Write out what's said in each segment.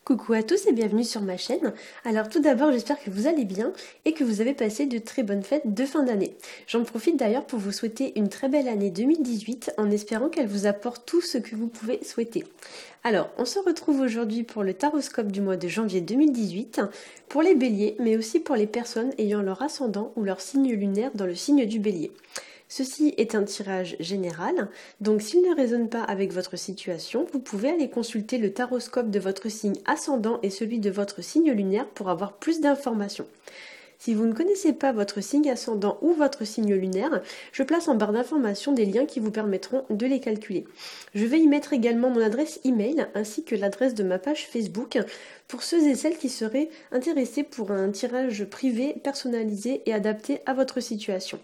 Coucou à tous et bienvenue sur ma chaîne. Alors tout d'abord j'espère que vous allez bien et que vous avez passé de très bonnes fêtes de fin d'année. J'en profite d'ailleurs pour vous souhaiter une très belle année 2018 en espérant qu'elle vous apporte tout ce que vous pouvez souhaiter. Alors on se retrouve aujourd'hui pour le taroscope du mois de janvier 2018 pour les béliers mais aussi pour les personnes ayant leur ascendant ou leur signe lunaire dans le signe du bélier. Ceci est un tirage général, donc s'il ne résonne pas avec votre situation, vous pouvez aller consulter le taroscope de votre signe ascendant et celui de votre signe lunaire pour avoir plus d'informations. Si vous ne connaissez pas votre signe ascendant ou votre signe lunaire, je place en barre d'informations des liens qui vous permettront de les calculer. Je vais y mettre également mon adresse email ainsi que l'adresse de ma page Facebook pour ceux et celles qui seraient intéressés pour un tirage privé, personnalisé et adapté à votre situation.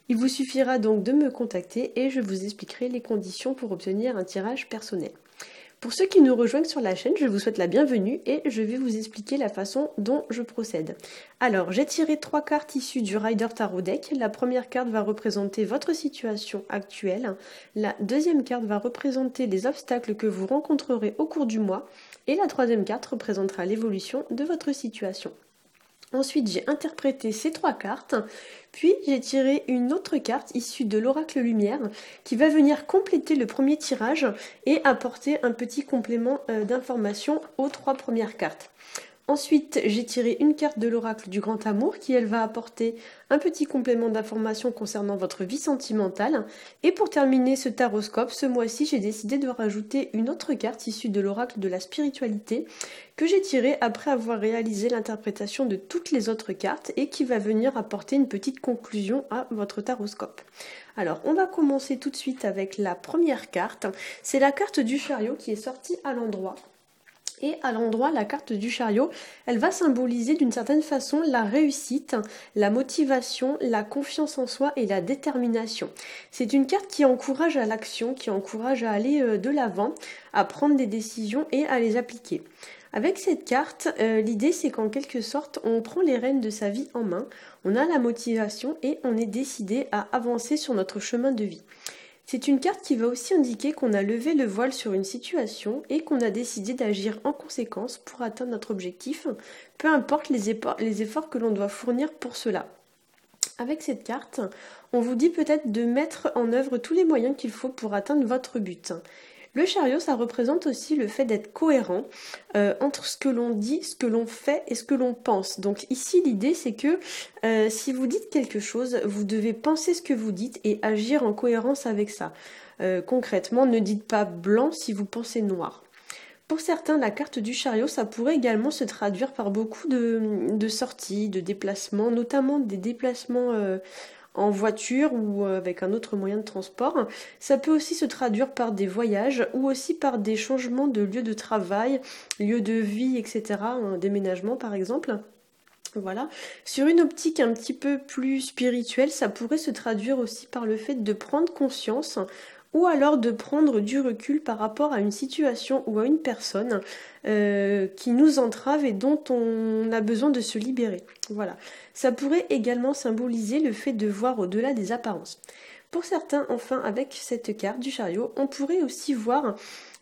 Il vous suffira donc de me contacter et je vous expliquerai les conditions pour obtenir un tirage personnel. Pour ceux qui nous rejoignent sur la chaîne, je vous souhaite la bienvenue et je vais vous expliquer la façon dont je procède. Alors, j'ai tiré 3 cartes issues du Rider Tarot Deck. La première carte va représenter votre situation actuelle. La deuxième carte va représenter les obstacles que vous rencontrerez au cours du mois. Et la troisième carte représentera l'évolution de votre situation. Ensuite, j'ai interprété ces 3 cartes, puis j'ai tiré une autre carte issue de l'oracle lumière qui va venir compléter le premier tirage et apporter un petit complément d'information aux 3 premières cartes. Ensuite, j'ai tiré une carte de l'oracle du grand amour qui, elle, va apporter un petit complément d'information concernant votre vie sentimentale. Et pour terminer ce taroscope, ce mois-ci, j'ai décidé de rajouter une autre carte issue de l'oracle de la spiritualité que j'ai tirée après avoir réalisé l'interprétation de toutes les autres cartes et qui va venir apporter une petite conclusion à votre taroscope. Alors, on va commencer tout de suite avec la première carte. C'est la carte du chariot qui est sortie à l'endroit. Et à l'endroit, la carte du chariot, elle va symboliser d'une certaine façon la réussite, la motivation, la confiance en soi et la détermination. C'est une carte qui encourage à l'action, qui encourage à aller de l'avant, à prendre des décisions et à les appliquer. Avec cette carte, l'idée c'est qu'en quelque sorte, on prend les rênes de sa vie en main, on a la motivation et on est décidé à avancer sur notre chemin de vie. C'est une carte qui va aussi indiquer qu'on a levé le voile sur une situation et qu'on a décidé d'agir en conséquence pour atteindre notre objectif, peu importe les efforts que l'on doit fournir pour cela. Avec cette carte, on vous dit peut-être de mettre en œuvre tous les moyens qu'il faut pour atteindre votre but. Le chariot, ça représente aussi le fait d'être cohérent entre ce que l'on dit, ce que l'on fait et ce que l'on pense. Donc ici, l'idée, c'est que si vous dites quelque chose, vous devez penser ce que vous dites et agir en cohérence avec ça. Concrètement, ne dites pas blanc si vous pensez noir. Pour certains, la carte du chariot, ça pourrait également se traduire par beaucoup de sorties, de déplacements, notamment des déplacements en voiture ou avec un autre moyen de transport. Ça peut aussi se traduire par des voyages ou aussi par des changements de lieu de travail, lieu de vie, etc. Un déménagement par exemple. Voilà. Sur une optique un petit peu plus spirituelle, ça pourrait se traduire aussi par le fait de prendre conscience ou alors de prendre du recul par rapport à une situation ou à une personne qui nous entrave et dont on a besoin de se libérer. Voilà. Ça pourrait également symboliser le fait de voir au-delà des apparences. Pour certains, enfin, avec cette carte du chariot, on pourrait aussi voir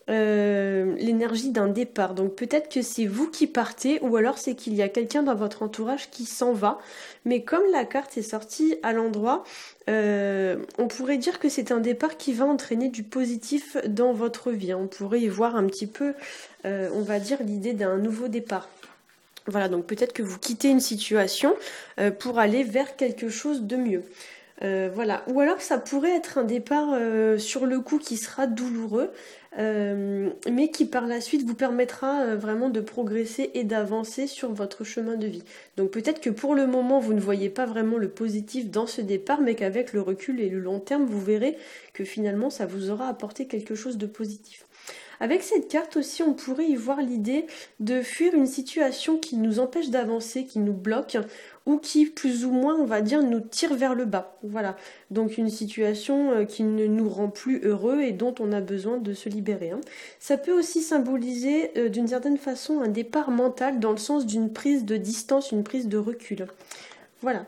l'énergie d'un départ. Donc peut-être que c'est vous qui partez ou alors c'est qu'il y a quelqu'un dans votre entourage qui s'en va. Mais comme la carte est sortie à l'endroit, on pourrait dire que c'est un départ qui va entraîner du positif dans votre vie. On pourrait y voir un petit peu, on va dire, l'idée d'un nouveau départ. Voilà, donc peut-être que vous quittez une situation pour aller vers quelque chose de mieux. Voilà. Ou alors ça pourrait être un départ sur le coup qui sera douloureux, mais qui par la suite vous permettra vraiment de progresser et d'avancer sur votre chemin de vie. Donc peut-être que pour le moment vous ne voyez pas vraiment le positif dans ce départ, mais qu'avec le recul et le long terme vous verrez que finalement ça vous aura apporté quelque chose de positif. Avec cette carte aussi, on pourrait y voir l'idée de fuir une situation qui nous empêche d'avancer, qui nous bloque, ou qui, plus ou moins, on va dire, nous tire vers le bas. Voilà. Donc une situation qui ne nous rend plus heureux et dont on a besoin de se libérer. Ça peut aussi symboliser, d'une certaine façon, un départ mental dans le sens d'une prise de distance, une prise de recul. Voilà.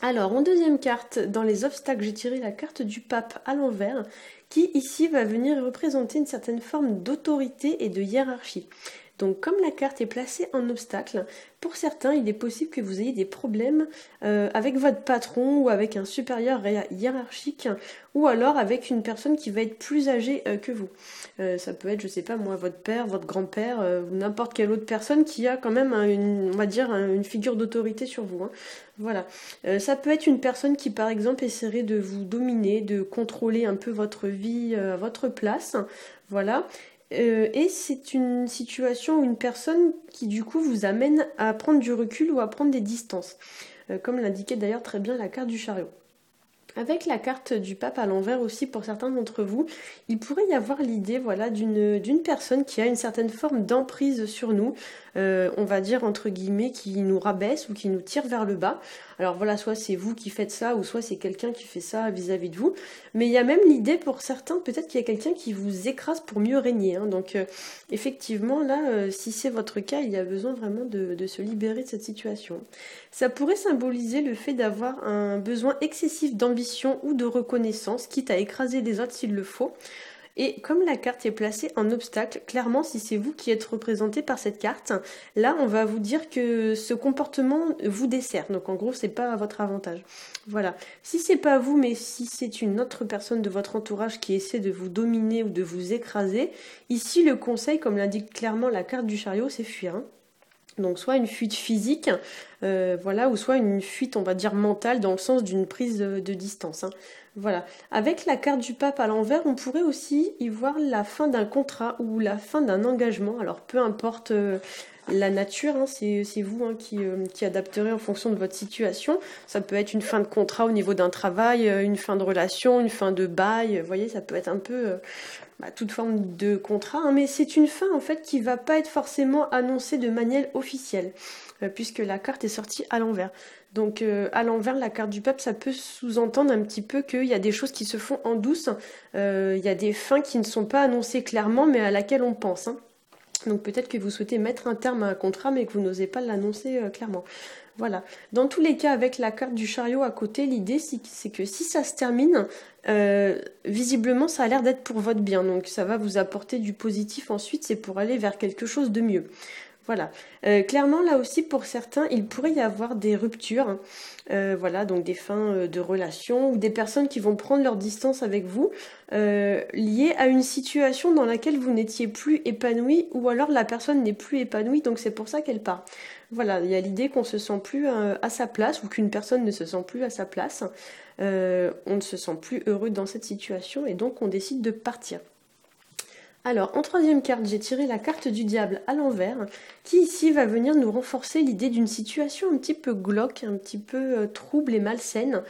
Alors, en deuxième carte, dans les obstacles, j'ai tiré la carte du pape à l'envers, qui ici va venir représenter une certaine forme d'autorité et de hiérarchie. Donc comme la carte est placée en obstacle, pour certains, il est possible que vous ayez des problèmes avec votre patron ou avec un supérieur hiérarchique ou alors avec une personne qui va être plus âgée que vous. Ça peut être, je sais pas moi, votre père, votre grand-père ou n'importe quelle autre personne qui a quand même on va dire une figure d'autorité sur vous. Hein. Voilà. Ça peut être une personne qui par exemple essaierait de vous dominer, de contrôler un peu votre vie à votre place. Voilà. Et c'est une situation ou une personne qui du coup vous amène à prendre du recul ou à prendre des distances, comme l'indiquait d'ailleurs très bien la carte du chariot. Avec la carte du pape à l'envers aussi pour certains d'entre vous, il pourrait y avoir l'idée voilà, d'une personne qui a une certaine forme d'emprise sur nous, on va dire entre guillemets qui nous rabaisse ou qui nous tire vers le bas. Alors voilà, soit c'est vous qui faites ça ou soit c'est quelqu'un qui fait ça vis-à-vis de vous. Mais il y a même l'idée pour certains, peut-être qu'il y a quelqu'un qui vous écrase pour mieux régner. Hein. Donc effectivement là, si c'est votre cas, il y a besoin vraiment de se libérer de cette situation. Ça pourrait symboliser le fait d'avoir un besoin excessif d'ambition ou de reconnaissance, quitte à écraser les autres s'il le faut. Et comme la carte est placée en obstacle, clairement si c'est vous qui êtes représenté par cette carte, là on va vous dire que ce comportement vous dessert. Donc en gros c'est pas à votre avantage. Voilà. Si c'est pas vous mais si c'est une autre personne de votre entourage qui essaie de vous dominer ou de vous écraser, ici le conseil, comme l'indique clairement la carte du chariot, c'est fuir. Hein. Donc soit une fuite physique, voilà, ou soit une fuite, on va dire, mentale, dans le sens d'une prise de distance. Hein. Voilà. Avec la carte du pape à l'envers, on pourrait aussi y voir la fin d'un contrat ou la fin d'un engagement. Alors peu importe la nature, hein, c'est vous hein, qui adapterez en fonction de votre situation. Ça peut être une fin de contrat au niveau d'un travail, une fin de relation, une fin de bail. Vous voyez, ça peut être un peu toute forme de contrat, hein, mais c'est une fin en fait qui va pas être forcément annoncée de manière officielle, puisque la carte est sortie à l'envers. Donc à l'envers, la carte du pape, ça peut sous-entendre un petit peu qu'il y a des choses qui se font en douce, il y a des fins qui ne sont pas annoncées clairement, mais à laquelle on pense. Hein. Donc peut-être que vous souhaitez mettre un terme à un contrat, mais que vous n'osez pas l'annoncer clairement. Voilà. Dans tous les cas, avec la carte du chariot à côté, l'idée c'est que si ça se termine, visiblement ça a l'air d'être pour votre bien. Donc ça va vous apporter du positif ensuite, c'est pour aller vers quelque chose de mieux. Voilà. Clairement, là aussi, pour certains, il pourrait y avoir des ruptures, voilà, donc des fins de relations ou des personnes qui vont prendre leur distance avec vous, liées à une situation dans laquelle vous n'étiez plus épanoui ou alors la personne n'est plus épanouie, donc c'est pour ça qu'elle part. Voilà, il y a l'idée qu'on se sent plus à sa place ou qu'une personne ne se sent plus à sa place, on ne se sent plus heureux dans cette situation et donc on décide de partir. Alors, en troisième carte, j'ai tiré la carte du diable à l'envers, qui ici va venir nous renforcer l'idée d'une situation un petit peu glauque, un petit peu trouble et malsaine,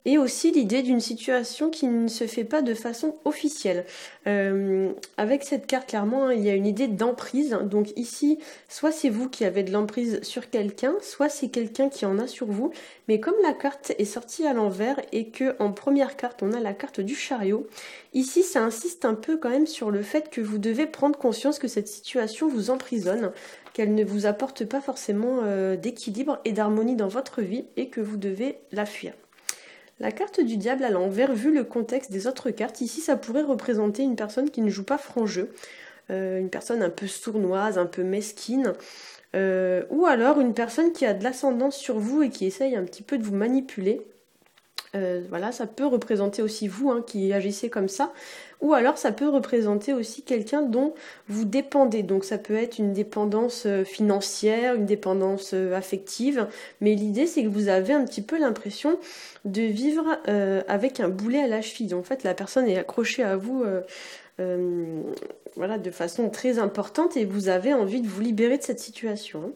et aussi l'idée d'une situation qui ne se fait pas de façon officielle. Avec cette carte, clairement, hein, il y a une idée d'emprise. Donc ici, soit c'est vous qui avez de l'emprise sur quelqu'un, soit c'est quelqu'un qui en a sur vous. Mais comme la carte est sortie à l'envers et que en première carte, on a la carte du chariot, ici, ça insiste un peu quand même sur le fait que vous devez prendre conscience que cette situation vous emprisonne, qu'elle ne vous apporte pas forcément d'équilibre et d'harmonie dans votre vie et que vous devez la fuir. La carte du diable à l'envers, vu le contexte des autres cartes, ici ça pourrait représenter une personne qui ne joue pas franc jeu, une personne un peu sournoise, un peu mesquine, ou alors une personne qui a de l'ascendance sur vous et qui essaye un petit peu de vous manipuler. Voilà, ça peut représenter aussi vous hein, qui agissez comme ça, ou alors ça peut représenter aussi quelqu'un dont vous dépendez. Donc ça peut être une dépendance financière, une dépendance affective, mais l'idée c'est que vous avez un petit peu l'impression de vivre avec un boulet à la cheville. En fait, la personne est accrochée à vous voilà, de façon très importante et vous avez envie de vous libérer de cette situation. Hein.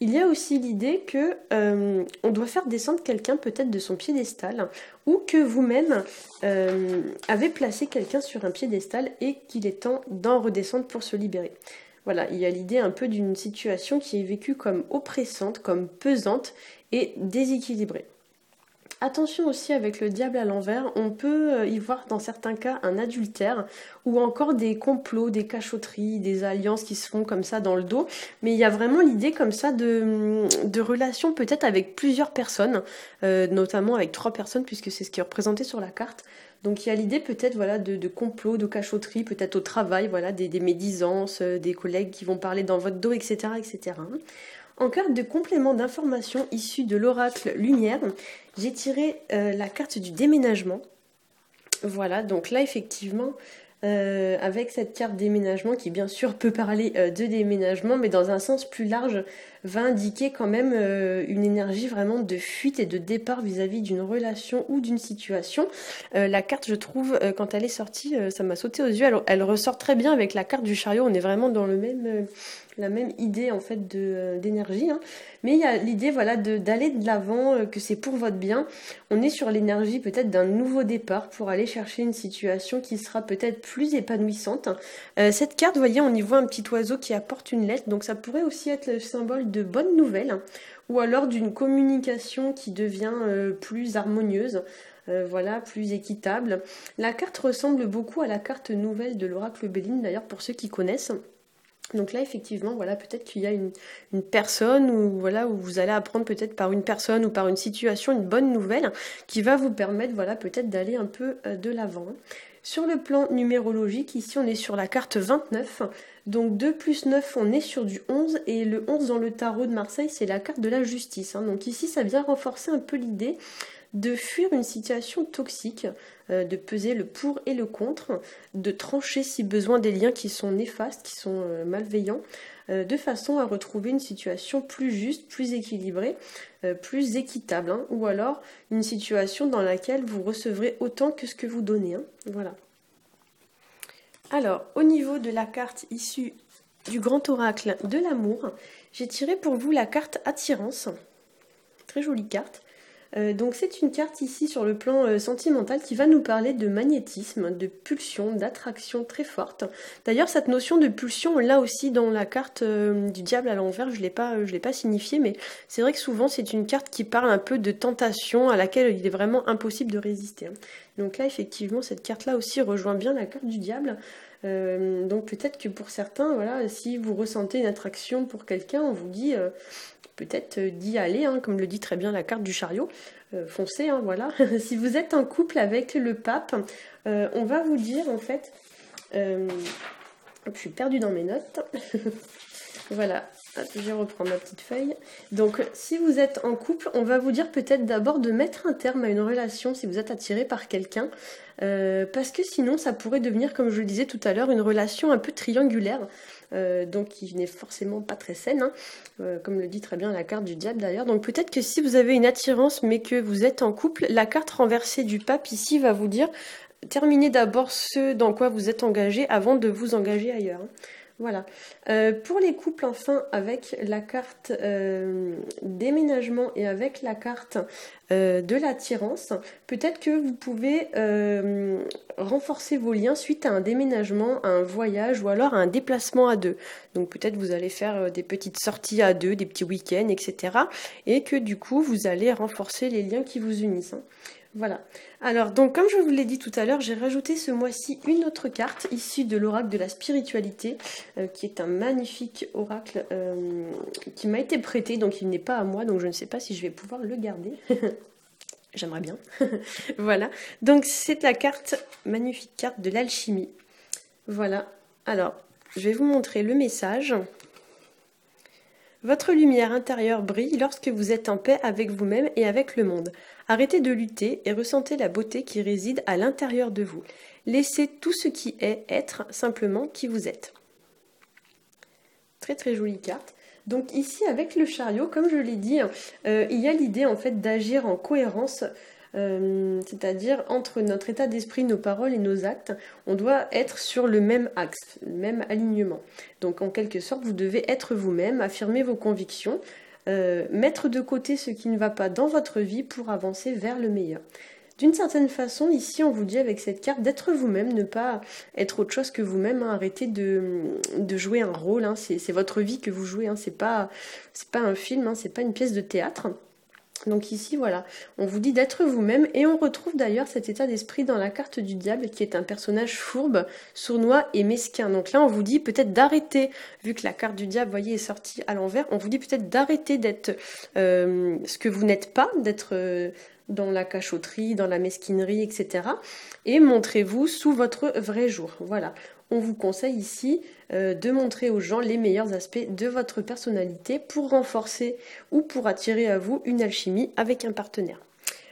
Il y a aussi l'idée que on doit faire descendre quelqu'un peut-être de son piédestal ou que vous-même avez placé quelqu'un sur un piédestal et qu'il est temps d'en redescendre pour se libérer. Voilà, il y a l'idée un peu d'une situation qui est vécue comme oppressante, comme pesante et déséquilibrée. Attention aussi avec le diable à l'envers, on peut y voir dans certains cas un adultère ou encore des complots, des cachotteries, des alliances qui se font comme ça dans le dos. Mais il y a vraiment l'idée comme ça de relations peut-être avec plusieurs personnes, notamment avec 3 personnes puisque c'est ce qui est représenté sur la carte. Donc il y a l'idée peut-être voilà, de complot, de cachotterie, peut-être au travail, voilà, des médisances, des collègues qui vont parler dans votre dos, etc. etc. En carte de complément d'information issue de l'oracle Lumière, j'ai tiré la carte du déménagement. Voilà, donc là effectivement, avec cette carte déménagement qui bien sûr peut parler de déménagement, mais dans un sens plus large, va indiquer quand même une énergie vraiment de fuite et de départ vis-à-vis d'une relation ou d'une situation. La carte, je trouve, quand elle est sortie, ça m'a sauté aux yeux. Elle ressort très bien avec la carte du chariot. On est vraiment dans le même, la même idée en fait d'énergie. Hein. Mais il y a l'idée voilà, d'aller de l'avant, que c'est pour votre bien. On est sur l'énergie peut-être d'un nouveau départ pour aller chercher une situation qui sera peut-être plus épanouissante. Cette carte, vous voyez, on y voit un petit oiseau qui apporte une lettre, donc ça pourrait aussi être le symbole de bonnes nouvelles, hein, ou alors d'une communication qui devient plus harmonieuse, voilà, plus équitable. La carte ressemble beaucoup à la carte nouvelle de l'oracle Béline, d'ailleurs, pour ceux qui connaissent. Donc là, effectivement, voilà, peut-être qu'il y a une personne où vous allez apprendre peut-être par une personne ou par une situation une bonne nouvelle qui va vous permettre, voilà, peut-être d'aller un peu de l'avant. Sur le plan numérologique, ici, on est sur la carte 29. Donc 2 plus 9, on est sur du 11. Et le 11 dans le tarot de Marseille, c'est la carte de la justice. Hein. Donc ici, ça vient renforcer un peu l'idée de fuir une situation toxique, de peser le pour et le contre, de trancher si besoin des liens qui sont néfastes, qui sont malveillants, de façon à retrouver une situation plus juste, plus équilibrée, plus équitable, hein, ou alors une situation dans laquelle vous recevrez autant que ce que vous donnez. Hein. Voilà. Alors, au niveau de la carte issue du grand oracle de l'amour, j'ai tiré pour vous la carte attirance. Très jolie carte. Donc c'est une carte ici sur le plan sentimental qui va nous parler de magnétisme, de pulsion, d'attraction très forte. D'ailleurs cette notion de pulsion, on l'a aussi dans la carte du diable à l'envers, je l'ai pas signifié, mais c'est vrai que souvent c'est une carte qui parle un peu de tentation à laquelle il est vraiment impossible de résister. Hein. Donc là effectivement cette carte-là aussi rejoint bien la carte du diable. Donc peut-être que pour certains, voilà, si vous ressentez une attraction pour quelqu'un, on vous dit peut-être d'y aller, hein, comme le dit très bien la carte du chariot, foncez, hein, voilà. Si vous êtes en couple avec le pape, on va vous dire en fait, je suis perdue dans mes notes, voilà, je vais reprendre ma petite feuille. Donc si vous êtes en couple, on va vous dire peut-être d'abord de mettre un terme à une relation si vous êtes attiré par quelqu'un, parce que sinon ça pourrait devenir, comme je le disais tout à l'heure, une relation un peu triangulaire, donc qui n'est forcément pas très saine, hein, comme le dit très bien la carte du diable d'ailleurs. Donc peut-être que si vous avez une attirance mais que vous êtes en couple, la carte renversée du pape ici va vous dire terminez d'abord ce dans quoi vous êtes engagé avant de vous engager ailleurs. Hein. Voilà. Pour les couples, enfin, avec la carte déménagement et avec la carte de l'attirance, peut-être que vous pouvez renforcer vos liens suite à un déménagement, à un voyage ou alors à un déplacement à deux. Donc peut-être vous allez faire des petites sorties à deux, des petits week-ends, etc. Et que du coup, vous allez renforcer les liens qui vous unissent. Hein. Voilà. Alors, donc, comme je vous l'ai dit tout à l'heure, j'ai rajouté ce mois-ci une autre carte issue de l'oracle de la spiritualité, qui est un magnifique oracle qui m'a été prêté, donc il n'est pas à moi, donc je ne sais pas si je vais pouvoir le garder. J'aimerais bien. Voilà. Donc, c'est la magnifique carte de l'alchimie. Voilà. Alors, je vais vous montrer le message. Votre lumière intérieure brille lorsque vous êtes en paix avec vous-même et avec le monde. Arrêtez de lutter et ressentez la beauté qui réside à l'intérieur de vous. Laissez tout ce qui est être simplement qui vous êtes. Très très jolie carte. Donc ici avec le chariot, comme je l'ai dit, il y a l'idée en fait d'agir en cohérence, c'est-à-dire entre notre état d'esprit, nos paroles et nos actes, on doit être sur le même axe, le même alignement. Donc en quelque sorte, vous devez être vous-même, affirmer vos convictions, mettre de côté ce qui ne va pas dans votre vie pour avancer vers le meilleur. D'une certaine façon, ici, on vous dit avec cette carte d'être vous-même, ne pas être autre chose que vous-même, hein, arrêtez de jouer un rôle, hein, c'est votre vie que vous jouez, hein, c'est pas un film, hein, c'est pas une pièce de théâtre. Donc ici, voilà, on vous dit d'être vous-même et on retrouve d'ailleurs cet état d'esprit dans la carte du diable qui est un personnage fourbe, sournois et mesquin. Donc là, on vous dit peut-être d'arrêter, vu que la carte du diable, vous voyez, est sortie à l'envers, on vous dit peut-être d'arrêter d'être ce que vous n'êtes pas, d'être dans la cachotterie, dans la mesquinerie, etc. Et montrez-vous sous votre vrai jour. Voilà. On vous conseille ici de montrer aux gens les meilleurs aspects de votre personnalité pour renforcer ou pour attirer à vous une alchimie avec un partenaire.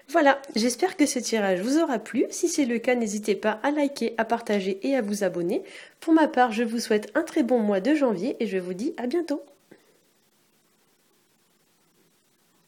Voilà, j'espère que ce tirage vous aura plu. Si c'est le cas, n'hésitez pas à liker, à partager et à vous abonner. Pour ma part, je vous souhaite un très bon mois de janvier et je vous dis à bientôt.